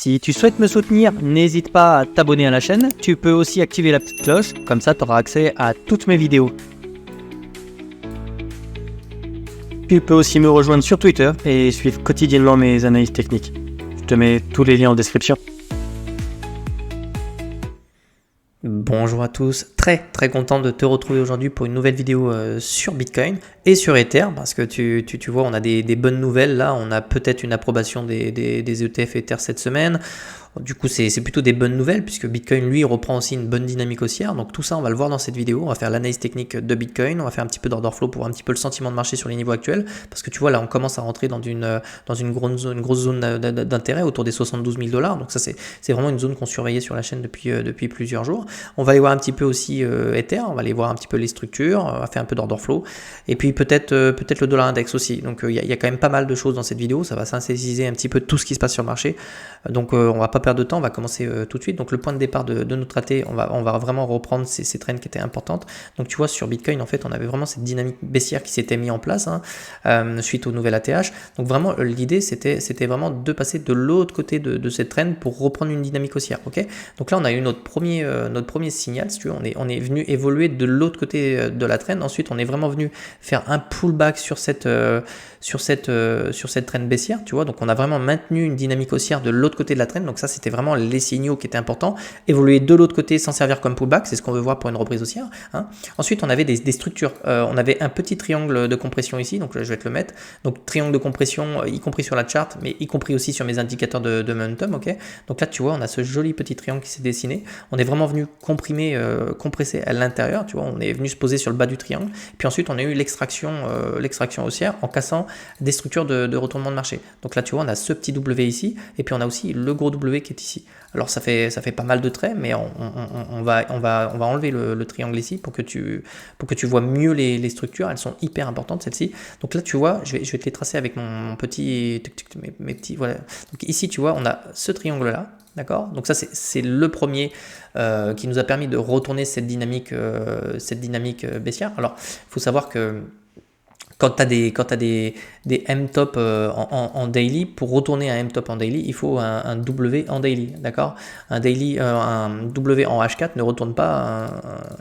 Si tu souhaites me soutenir, n'hésite pas à t'abonner à la chaîne. Tu peux aussi activer la petite cloche, comme ça tu auras accès à toutes mes vidéos. Tu peux aussi me rejoindre sur Twitter et suivre quotidiennement mes analyses techniques. Je te mets tous les liens en description. Bonjour à tous, très content de te retrouver aujourd'hui pour une nouvelle vidéo sur Bitcoin et sur Ether parce que tu vois on a des bonnes nouvelles là, on a peut-être une approbation des ETF Ether cette semaine. Du coup c'est plutôt des bonnes nouvelles puisque Bitcoin lui reprend aussi une bonne dynamique haussière, donc tout ça on va le voir dans cette vidéo. On va faire l'analyse technique de Bitcoin, on va faire un petit peu d'order flow pour un petit peu le sentiment de marché sur les niveaux actuels parce que tu vois là on commence à rentrer dans une grosse zone d'intérêt autour des 72 000 $, donc ça c'est vraiment une zone qu'on surveillait sur la chaîne depuis plusieurs jours. On va aller voir un petit peu aussi Ether, on va aller voir un petit peu les structures, on va faire un peu d'order flow et puis peut-être le dollar index aussi. Donc il y a quand même pas mal de choses dans cette vidéo, ça va synthétiser un petit peu tout ce qui se passe sur le marché. Donc on va pas perdre de temps, on va commencer tout de suite. Donc le point de départ de notre traité, on va vraiment reprendre ces trends qui étaient importantes. Donc tu vois sur Bitcoin en fait on avait vraiment cette dynamique baissière qui s'était mise en place suite au nouvel ATH. Donc vraiment l'idée c'était vraiment de passer de l'autre côté de cette trend pour reprendre une dynamique haussière. Ok, donc là on a eu notre premier signal, si tu veux, on est venu évoluer de l'autre côté de la trend. Ensuite on est vraiment venu faire un pullback sur cette trend baissière, tu vois. Donc on a vraiment maintenu une dynamique haussière de l'autre côté de la trend. Donc ça c'était vraiment les signaux qui étaient importants. Évoluer de l'autre côté sans servir comme pullback, c'est ce qu'on veut voir pour une reprise haussière. Ensuite on avait des structures. On avait un petit triangle de compression ici, donc je vais te le mettre. Donc triangle de compression, y compris sur la chart, mais y compris aussi sur mes indicateurs de momentum. Ok. Donc là tu vois on a ce joli petit triangle qui s'est dessiné. On est vraiment venu compresser à l'intérieur, tu vois, on est venu se poser sur le bas du triangle. Puis ensuite on a eu l'extraction haussière en cassant des structures de retournement de marché. Donc là tu vois on a ce petit W ici et puis on a aussi le gros W qui est ici. Alors ça fait pas mal de traits, mais on va enlever le triangle ici pour que tu vois mieux les structures. Elles sont hyper importantes celles-ci. Donc là tu vois je vais te les tracer avec mon petit mes petits, voilà. Donc ici tu vois on a ce triangle là. D'accord, donc ça c'est le premier qui nous a permis de retourner cette dynamique baissière. Alors il faut savoir que quand tu as des M-top en daily, pour retourner un M-top en daily, il faut un W en daily, d'accord? Un W en H4 ne retourne pas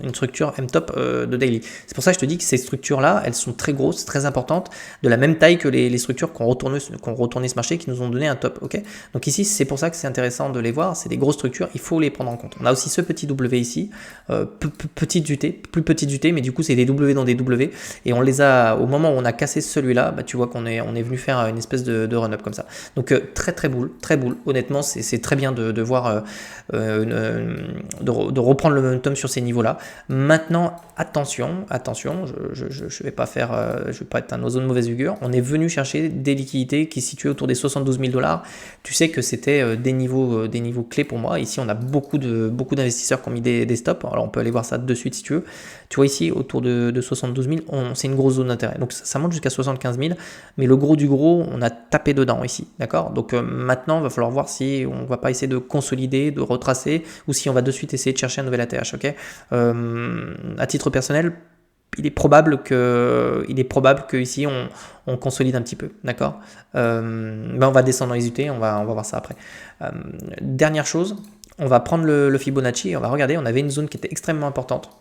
une structure M-top de daily. C'est pour ça que je te dis que ces structures-là, elles sont très grosses, très importantes, de la même taille que les structures qu'on retourné ce marché, qui nous ont donné un top, ok? Donc ici, c'est pour ça que c'est intéressant de les voir, c'est des grosses structures, il faut les prendre en compte. On a aussi ce petit W ici, plus petite UT, mais du coup, c'est des W dans des W, et on les a, au moment où on a cassé celui-là, bah, tu vois qu'on est venu faire une espèce de run-up comme ça. Donc très boule. Honnêtement, c'est très bien de voir, de reprendre le momentum sur ces niveaux-là. Maintenant, attention, je vais pas être un oiseau de mauvaise augure. On est venu chercher des liquidités qui se situaient autour des 72 000 $. Tu sais que c'était des niveaux clés pour moi. Ici, on a beaucoup d'investisseurs qui ont mis des stops. Alors, on peut aller voir ça de suite si tu veux. Tu vois ici, autour de 72 000, c'est une grosse zone d'intérêt. Donc, ça monte jusqu'à 75 000, mais le gros du gros, on a tapé dedans ici, d'accord? Donc maintenant, il va falloir voir si on va pas essayer de consolider, de retracer, ou si on va de suite essayer de chercher un nouvel ATH, ok? À titre personnel, il est probable que ici on consolide un petit peu, d'accord? On va descendre dans les UT, on va voir ça après. Dernière chose, on va prendre le Fibonacci et on va regarder, on avait une zone qui était extrêmement importante.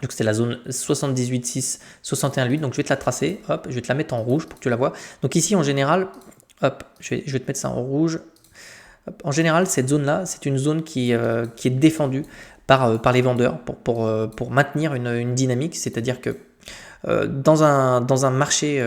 Donc c'est la zone 78,6, 61,8. Donc je vais te la tracer, hop, je vais te la mettre en rouge pour que tu la vois. Donc ici en général, hop, je vais te mettre ça en rouge. Hop, en général, cette zone-là, c'est une zone qui est défendue par les vendeurs pour maintenir une dynamique, c'est-à-dire que dans un marché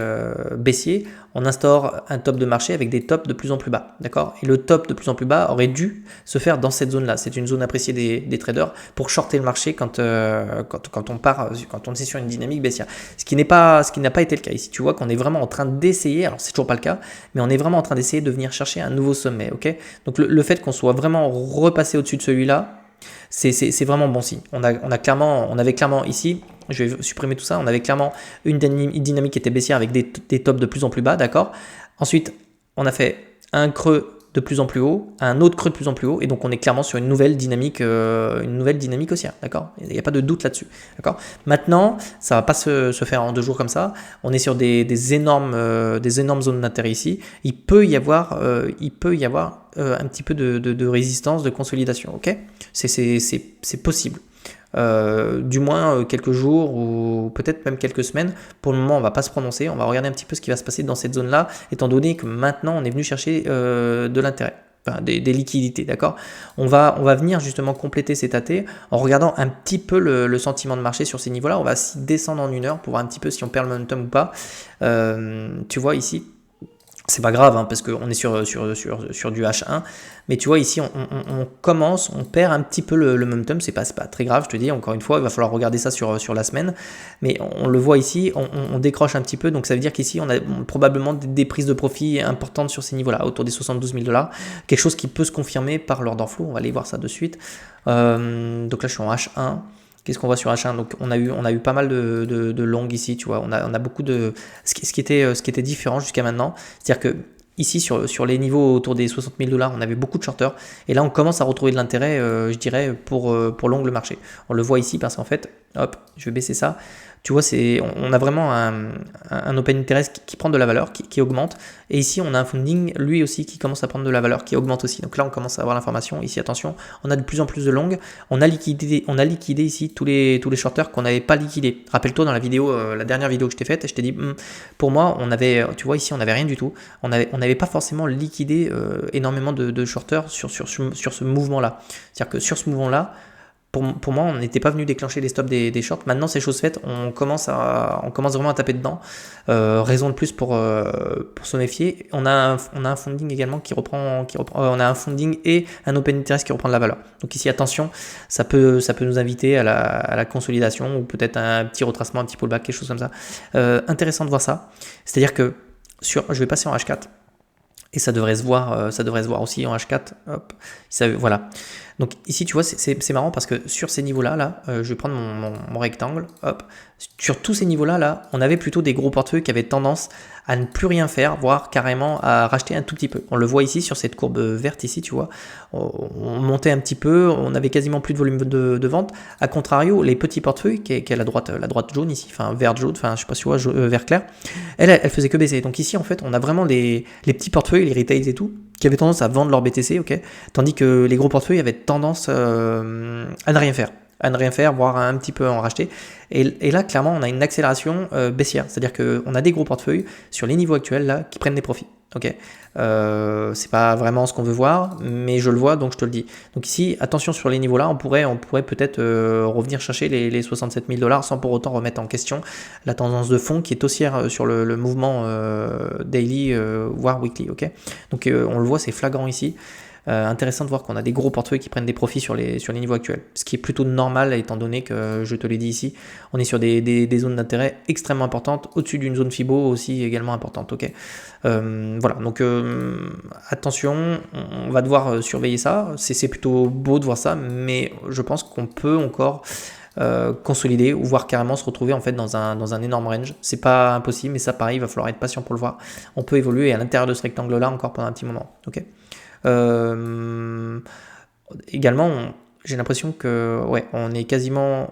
baissier, on instaure un top de marché avec des tops de plus en plus bas, d'accord? Et le top de plus en plus bas aurait dû se faire dans cette zone-là. C'est une zone appréciée des traders pour shorter le marché quand on est sur une dynamique baissière. Ce qui n'a pas été le cas ici. Tu vois qu'on est vraiment en train d'essayer, alors c'est toujours pas le cas, mais on est vraiment en train d'essayer de venir chercher un nouveau sommet, ok? Donc le fait qu'on soit vraiment repassé au-dessus de celui-là, c'est vraiment bon signe. On avait clairement ici, je vais supprimer tout ça, on avait clairement une dynamique qui était baissière avec des tops de plus en plus bas, d'accord? Ensuite, on a fait un creux de plus en plus haut, un autre creux de plus en plus haut, et donc on est clairement sur une nouvelle dynamique haussière, d'accord? Il n'y a pas de doute là-dessus, d'accord? Maintenant, ça va pas se faire en 2 jours comme ça. On est sur des énormes zones d'intérêt ici. Il peut y avoir un petit peu de résistance, de consolidation, ok? C'est possible. Du moins quelques jours ou peut-être même quelques semaines. Pour le moment, on va pas se prononcer. On va regarder un petit peu ce qui va se passer dans cette zone-là, étant donné que maintenant, on est venu chercher de l'intérêt. Enfin, des liquidités, d'accord? On va venir justement compléter cet AT en regardant un petit peu le sentiment de marché sur ces niveaux-là. On va descendre en 1 heure pour voir un petit peu si on perd le momentum ou pas. Tu vois ici, c'est pas grave hein, parce qu'on est sur du H1, mais tu vois ici on perd un petit peu le momentum, c'est pas très grave, je te dis, encore une fois, il va falloir regarder ça sur la semaine, mais on le voit ici, on décroche un petit peu, donc ça veut dire qu'ici on a probablement des prises de profit importantes sur ces niveaux-là, autour des 72 000 $, quelque chose qui peut se confirmer par l'ordre flow, on va aller voir ça de suite. Donc là je suis en H1. Qu'est-ce qu'on voit sur H1? Donc on a eu pas mal de longues ici, tu vois. On a beaucoup de ce qui était différent jusqu'à maintenant, c'est-à-dire que ici sur les niveaux autour des 60 000 $, on avait beaucoup de shorters et là on commence à retrouver de l'intérêt, je dirais pour long le marché. On le voit ici parce qu'en fait, hop, je vais baisser ça. Tu vois, on a vraiment un open interest qui prend de la valeur, qui augmente. Et ici, on a un funding, lui aussi, qui commence à prendre de la valeur, qui augmente aussi. Donc là, on commence à avoir l'information. Ici, attention, on a de plus en plus de longues. On a liquidé ici tous les shorters qu'on n'avait pas liquidés. Rappelle-toi dans la vidéo, la dernière vidéo que je t'ai faite, je t'ai dit, pour moi, tu vois, ici, on n'avait rien du tout. On n'avait pas forcément liquidé énormément de shorters sur ce mouvement-là. C'est-à-dire que sur ce mouvement-là, pour moi, on n'était pas venu déclencher les stops des shorts. Maintenant, c'est chose faite. On commence vraiment à taper dedans. Raison de plus pour se méfier. On a un funding également qui reprend. On a un funding et un open interest qui reprend de la valeur. Donc ici, attention, ça peut nous inviter à la consolidation ou peut-être un petit retracement, un petit pullback, quelque chose comme ça. Intéressant de voir ça. C'est-à-dire que je vais passer en H4. Et ça devrait se voir aussi en H4. Hop, voilà. Donc ici, tu vois, c'est marrant parce que sur ces niveaux-là, je vais prendre mon rectangle. Hop, sur tous ces niveaux-là, on avait plutôt des gros portefeuilles qui avaient tendance à ne plus rien faire, voire carrément à racheter un tout petit peu. On le voit ici sur cette courbe verte ici, tu vois. On montait un petit peu, on avait quasiment plus de volume de vente. A contrario, les petits portefeuilles, qui est la droite jaune ici, enfin vert jaune, enfin je sais pas si tu vois, vert clair, elle faisait que baisser. Donc ici, en fait, on a vraiment les petits portefeuilles, les retails et tout, qui avaient tendance à vendre leur BTC, ok, tandis que les gros portefeuilles avaient tendance à ne rien faire, voire à un petit peu en racheter. Et là, clairement, on a une accélération baissière, c'est-à-dire qu'on a des gros portefeuilles sur les niveaux actuels là qui prennent des profits. Ok, c'est pas vraiment ce qu'on veut voir, mais je le vois, donc je te le dis. Donc ici, attention sur les niveaux là, on pourrait peut-être revenir chercher les 67 000 $ sans pour autant remettre en question la tendance de fond qui est haussière sur le mouvement daily voire weekly. Ok, donc on le voit, c'est flagrant ici. Intéressant de voir qu'on a des gros portefeuilles qui prennent des profits sur les niveaux actuels, ce qui est plutôt normal étant donné que, je te l'ai dit ici, on est sur des zones d'intérêt extrêmement importantes, au-dessus d'une zone Fibo aussi également importante. Ok, voilà, donc attention, on va devoir surveiller ça, c'est plutôt beau de voir ça, mais je pense qu'on peut encore consolider ou voire carrément se retrouver en fait dans un énorme range. C'est pas impossible, mais ça pareil, il va falloir être patient pour le voir. On peut évoluer à l'intérieur de ce rectangle là encore pendant un petit moment. Ok. Également, j'ai l'impression que ouais, on est quasiment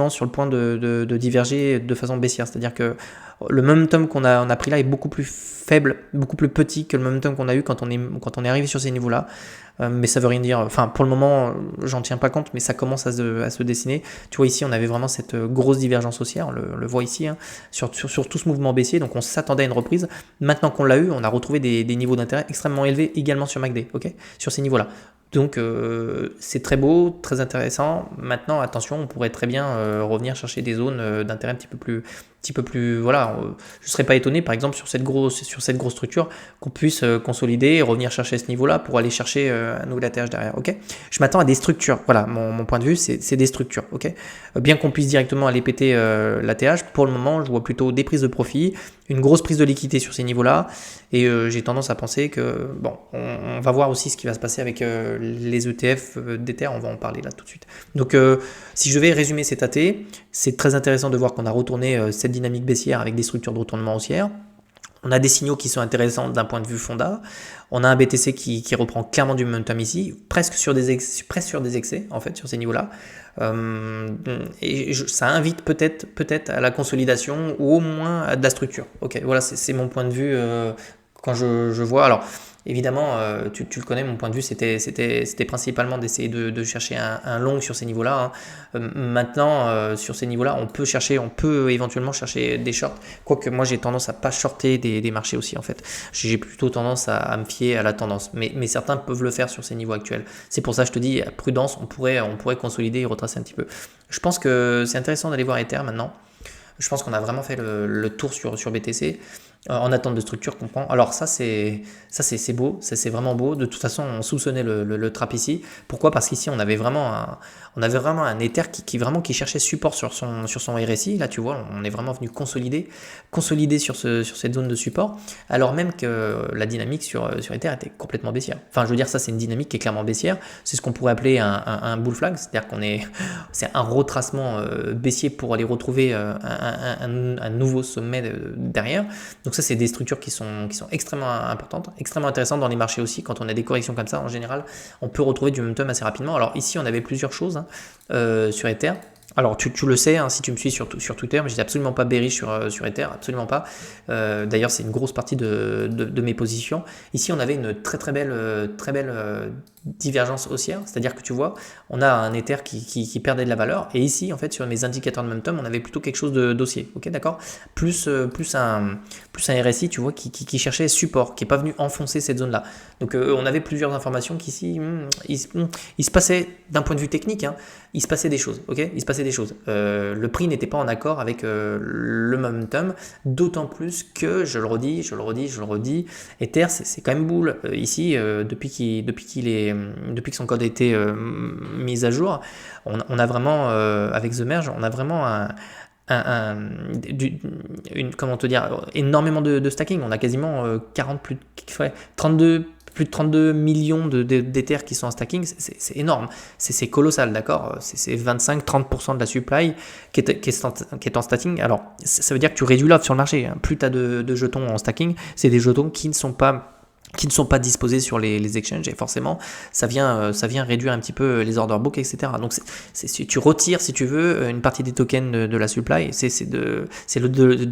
sur le point de diverger de façon baissière, c'est-à-dire que le momentum qu'on a pris là est beaucoup plus faible, beaucoup plus petit que le momentum qu'on a eu quand on est arrivé sur ces niveaux-là. Mais ça veut rien dire. Enfin, pour le moment, j'en tiens pas compte, mais ça commence à se dessiner. Tu vois ici, on avait vraiment cette grosse divergence haussière. On le voit ici, hein, sur tout ce mouvement baissier. Donc, on s'attendait à une reprise. Maintenant qu'on l'a eu, on a retrouvé des niveaux d'intérêt extrêmement élevés également sur MACD. Ok, sur ces niveaux-là. Donc c'est très beau, très intéressant. Maintenant, attention, on pourrait très bien revenir chercher des zones d'intérêt un petit peu plus, voilà. Je serais pas étonné, par exemple, sur cette grosse structure, qu'on puisse consolider et revenir chercher ce niveau-là pour aller chercher un nouvel ATH derrière. Ok. Je m'attends à des structures. Voilà, mon point de vue, c'est des structures. Ok. Bien qu'on puisse directement aller péter l'ATH, pour le moment, je vois plutôt des prises de profit, une grosse prise de liquidité sur ces niveaux-là, et j'ai tendance à penser que bon, on va voir aussi ce qui va se passer avec les ETF d'Ether, on va en parler là tout de suite. Donc si je vais résumer cet AT, c'est très intéressant de voir qu'on a retourné cette dynamique baissière avec des structures de retournement haussière. On a des signaux qui sont intéressants d'un point de vue fonda. On a un BTC qui reprend clairement du momentum ici, presque sur des excès en fait sur ces niveaux-là. Ça invite peut-être à la consolidation ou au moins à de la structure. Ok, voilà, c'est mon point de vue quand je vois. Alors évidemment, tu le connais, mon point de vue c'était principalement d'essayer de chercher un long sur ces niveaux-là. Maintenant, sur ces niveaux-là, on peut éventuellement chercher des shorts. Quoique moi j'ai tendance à pas shorter des marchés aussi en fait. J'ai plutôt tendance à me fier à la tendance. Mais certains peuvent le faire sur ces niveaux actuels. C'est pour ça que je te dis, prudence, on pourrait consolider et retracer un petit peu. Je pense que c'est intéressant d'aller voir Ether maintenant. Je pense qu'on a vraiment fait le tour sur BTC. En attente de structure, comprend. Alors ça c'est beau, c'est vraiment beau. De toute façon, on soupçonnait le trap ici. Pourquoi? Parce qu'ici on avait vraiment un Ether qui cherchait support sur son RSI. Là tu vois, on est vraiment venu consolider sur cette zone de support, alors même que la dynamique sur Ether était complètement baissière. Enfin, je veux dire, ça c'est une dynamique qui est clairement baissière. C'est ce qu'on pourrait appeler un bull flag, c'est-à-dire c'est un retracement baissier pour aller retrouver un nouveau sommet derrière. Donc ça, c'est des structures qui sont extrêmement importantes, extrêmement intéressantes dans les marchés aussi. Quand on a des corrections comme ça, en général, on peut retrouver du momentum assez rapidement. Alors ici, on avait plusieurs choses sur Ether. Alors tu le sais, si tu me suis sur Twitter, mais j'étais absolument pas bearish sur Ether, absolument pas. D'ailleurs, c'est une grosse partie de mes positions. Ici, on avait une très belle divergence haussière, c'est-à-dire que tu vois, on a un Ether qui perdait de la valeur, et ici, en fait, sur mes indicateurs de momentum, on avait plutôt quelque chose de haussier, ok, d'accord, plus un RSI, tu vois, qui cherchait support, qui n'est pas venu enfoncer cette zone-là. Donc, on avait plusieurs informations qu'ici, il se passait, d'un point de vue technique, il se passait des choses, ok, il se passait des choses. Le prix n'était pas en accord avec le momentum, d'autant plus que, je le redis, Ether, c'est quand même bull. Ici, depuis que son code a été mis à jour, on a vraiment, avec The Merge, on a vraiment comment te dire, énormément de stacking. On a quasiment 32 millions d'Ether qui sont en stacking, c'est énorme, c'est colossal, d'accord, c'est 25-30% de la supply qui est en stacking. Alors ça veut dire que tu réduis l'offre sur le marché, plus tu as de jetons en stacking, c'est des jetons qui ne sont pas disposés sur les exchanges, et forcément ça vient réduire un petit peu les order books, etc. Donc tu retires, si tu veux, une partie des tokens de la supply, c'est de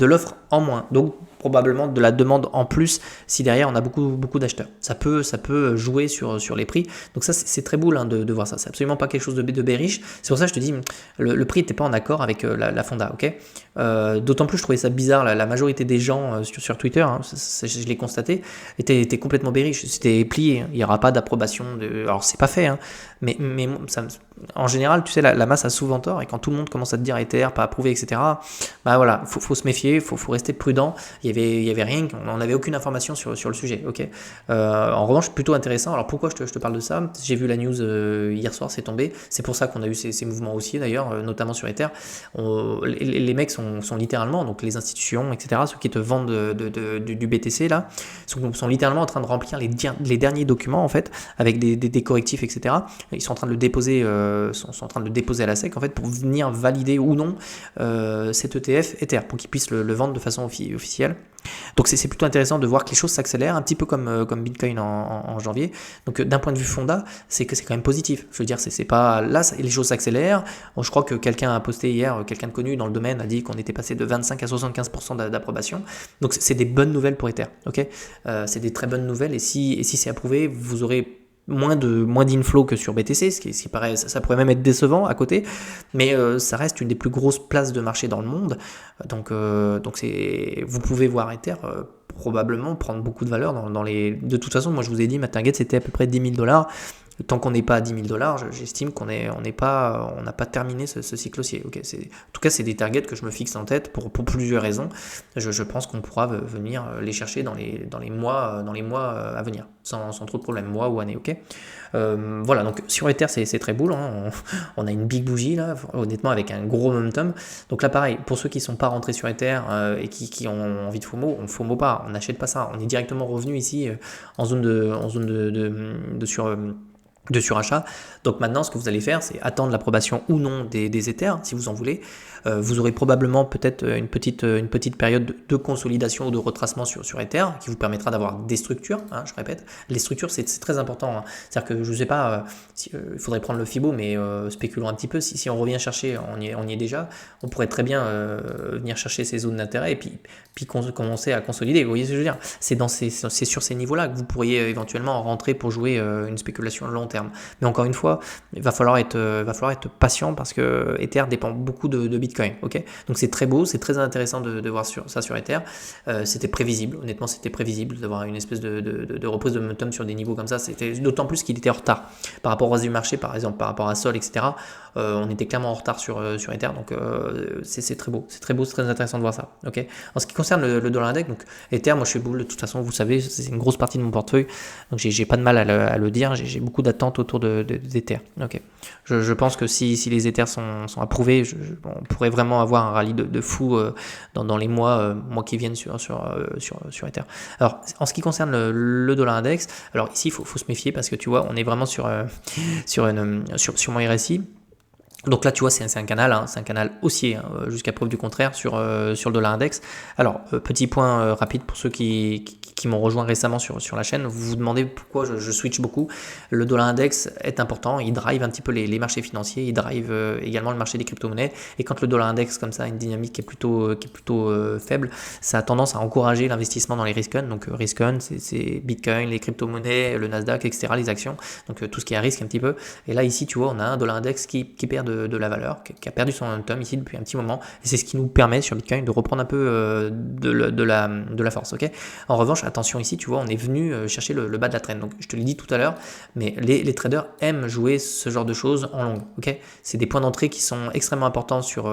l'offre en moins, donc probablement de la demande en plus si derrière on a beaucoup d'acheteurs. Ça peut jouer sur les prix. Donc ça c'est très bull de voir ça. C'est absolument pas quelque chose de bearish. C'est pour ça que je te dis le prix n'était pas en accord avec la fonda, ok. D'autant plus je trouvais ça bizarre. La majorité des gens sur Twitter, je l'ai constaté, étaient complètement bearish. C'était plié. Il n'y aura pas d'approbation. Alors c'est pas fait, mais en général, tu sais, la masse a souvent tort, et quand tout le monde commence à te dire Ether, pas approuvé, etc., bah voilà, faut se méfier, faut rester prudent. Il y avait rien, on n'avait aucune information sur le sujet, ok. En revanche, plutôt intéressant. Alors pourquoi je te parle de ça? J'ai vu la news hier soir, c'est tombé. C'est pour ça qu'on a eu ces mouvements haussiers d'ailleurs, notamment sur Ether. Les mecs sont littéralement, donc les institutions, etc., ceux qui te vendent du BTC là, sont littéralement en train de remplir les derniers documents en fait, avec des correctifs, etc. Ils sont en train de le déposer. Sont en train de le déposer à la SEC en fait pour venir valider ou non cet ETF Ether pour qu'ils puissent le vendre de façon officielle. Donc c'est plutôt intéressant de voir que les choses s'accélèrent un petit peu comme Bitcoin en janvier. Donc d'un point de vue fonda, c'est quand même positif. Je veux dire, c'est pas là, les choses s'accélèrent. Bon, je crois que quelqu'un a posté hier, quelqu'un de connu dans le domaine a dit qu'on était passé de 25 à 75% d'approbation. Donc c'est des bonnes nouvelles pour Ether, ok. C'est des très bonnes nouvelles, et si c'est approuvé, vous aurez moins d'inflow que sur BTC, ce qui paraît, ça pourrait même être décevant à côté, mais ça reste une des plus grosses places de marché dans le monde, donc vous pouvez voir Ether probablement prendre beaucoup de valeur de toute façon. Moi je vous ai dit, ma target c'était à peu près 10 000 $. Tant qu'on n'est pas à 10 000 $, j'estime qu'on n'a pas terminé ce cycle haussier. Okay, en tout cas, c'est des targets que je me fixe en tête pour plusieurs raisons. Je pense qu'on pourra venir les chercher dans les mois à venir, sans trop de problèmes, mois ou années. Okay. Voilà, donc sur Ether, c'est très bull. On a une big bougie là, honnêtement, avec un gros momentum. Donc là, pareil, pour ceux qui ne sont pas rentrés sur Ether et qui ont envie de FOMO, on ne FOMO pas, on n'achète pas ça. On est directement revenu ici en zone de de surachat. Donc maintenant, ce que vous allez faire, c'est attendre l'approbation ou non des Ethers, si vous en voulez. Vous aurez probablement peut-être une petite période de consolidation ou de retracement sur Ether qui vous permettra d'avoir des structures, hein, je répète. Les structures, c'est très important. Hein. C'est-à-dire que je ne sais pas, il faudrait prendre le Fibo, mais spéculons un petit peu. Si on revient chercher, on y est déjà, on pourrait très bien venir chercher ces zones d'intérêt et puis commencer à consolider. Vous voyez ce que je veux dire? C'est sur ces niveaux-là que vous pourriez éventuellement rentrer pour jouer une spéculation long terme. Mais encore une fois, il va falloir être patient parce que Ether dépend beaucoup de Bitcoin. Ok, donc c'est très beau, c'est très intéressant de voir ça sur Ether. C'était prévisible, honnêtement, c'était prévisible d'avoir une espèce de reprise de momentum sur des niveaux comme ça. C'était d'autant plus qu'il était en retard par rapport au reste du marché, par exemple, par rapport à Sol, etc. On était clairement en retard sur Ether, donc c'est très beau, c'est très intéressant de voir ça. Ok. En ce qui concerne le dollar index, donc Ether, moi je suis bull de toute façon, vous savez, c'est une grosse partie de mon portefeuille, donc j'ai pas de mal à le dire. J'ai beaucoup d'attentes autour d'Ether. Ok. Je pense que si les Ethers sont approuvés, on pourrait vraiment avoir un rallye de fou dans les mois qui viennent sur Ether. Alors, en ce qui concerne le dollar index, alors ici, il faut se méfier parce que tu vois, on est vraiment sur mon RSI. Donc là, tu vois, c'est un canal, hein, c'est un canal haussier, hein, jusqu'à preuve du contraire sur le dollar index. Alors, petit point rapide pour ceux qui m'ont rejoint récemment sur la chaîne, vous vous demandez pourquoi je switch beaucoup. Le dollar index est important, il drive un petit peu les marchés financiers, il drive également le marché des crypto-monnaies. Et quand le dollar index comme ça a une dynamique qui est plutôt faible, ça a tendance à encourager l'investissement dans les risk-on. Donc risk-on, c'est Bitcoin, les crypto-monnaies, le Nasdaq, etc., les actions. Donc tout ce qui est à risque un petit peu. Et là, ici, tu vois, on a un dollar index qui perd de la valeur, qui a perdu son momentum ici depuis un petit moment. Et c'est ce qui nous permet sur Bitcoin de reprendre un peu de la force. Ok. En revanche, attention ici, tu vois, on est venu chercher le bas de la trend. Donc je te l'ai dit tout à l'heure, mais les traders aiment jouer ce genre de choses en long. Ok. C'est des points d'entrée qui sont extrêmement importants pour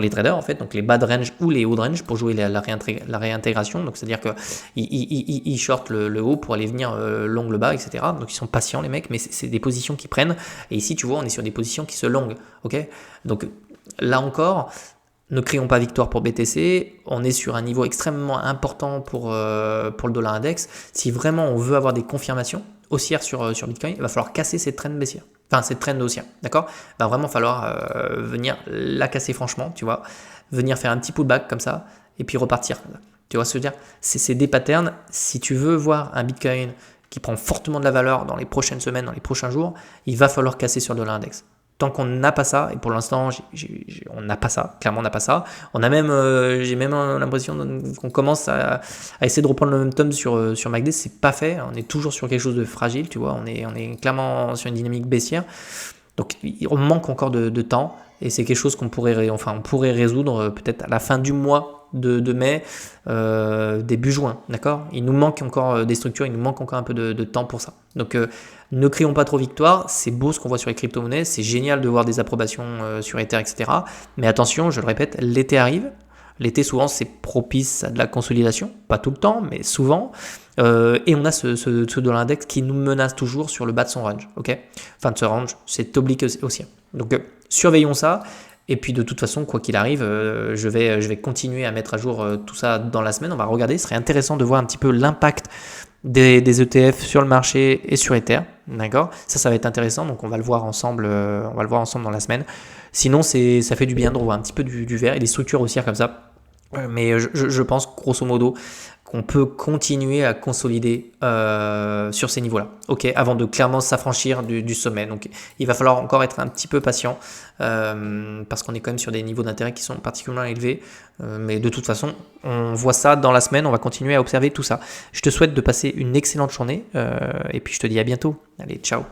les traders en fait. Donc les bas de range ou les hauts de range pour jouer la réintégration. Donc c'est-à-dire que ils shortent le haut pour aller venir long le bas, etc. Donc ils sont patients les mecs, mais c'est des positions qu'ils prennent. Et ici, tu vois, on est sur des positions qui se longuent. Ok. Donc là encore, ne crions pas victoire pour BTC, on est sur un niveau extrêmement important pour le dollar index. Si vraiment on veut avoir des confirmations haussières sur Bitcoin, il va falloir casser cette trend baissière. Enfin, cette trend haussière, d'accord? Il va vraiment falloir venir la casser franchement, tu vois, venir faire un petit pullback comme ça, et puis repartir. Tu vois ce que je veux dire? C'est des patterns. Si tu veux voir un Bitcoin qui prend fortement de la valeur dans les prochaines semaines, dans les prochains jours, il va falloir casser sur le dollar index. Tant qu'on n'a pas ça, et pour l'instant, on n'a pas ça, clairement on n'a pas ça. On a même, j'ai même l'impression qu'on commence à essayer de reprendre le momentum sur MACD, c'est pas fait. On est toujours sur quelque chose de fragile, tu vois. On est clairement sur une dynamique baissière. Donc on manque encore de temps, et c'est quelque chose on pourrait résoudre peut-être à la fin du mois de mai, début juin, d'accord? Il nous manque encore des structures, il nous manque encore un peu de temps pour ça. Donc ne crions pas trop victoire, c'est beau ce qu'on voit sur les crypto-monnaies, c'est génial de voir des approbations sur Ether, etc. Mais attention, je le répète, l'été arrive. L'été, souvent, c'est propice à de la consolidation, pas tout le temps, mais souvent. Et on a ce dollar index qui nous menace toujours sur le bas de son range. Ok, enfin de ce range, c'est oblique aussi. Donc surveillons ça. Et puis de toute façon, quoi qu'il arrive, je vais continuer à mettre à jour tout ça dans la semaine. On va regarder. Ce serait intéressant de voir un petit peu l'impact des ETF sur le marché et sur Ether. D'accord, ça va être intéressant. Donc on va le voir ensemble. Dans la semaine. Sinon, ça fait du bien de revoir un petit peu du vert et des structures haussières comme ça. Mais je pense grosso modo qu'on peut continuer à consolider sur ces niveaux-là, ok, avant de clairement s'affranchir du sommet. Donc il va falloir encore être un petit peu patient parce qu'on est quand même sur des niveaux d'intérêt qui sont particulièrement élevés. Mais de toute façon, on voit ça dans la semaine, on va continuer à observer tout ça. Je te souhaite de passer une excellente journée et puis je te dis à bientôt. Allez, ciao.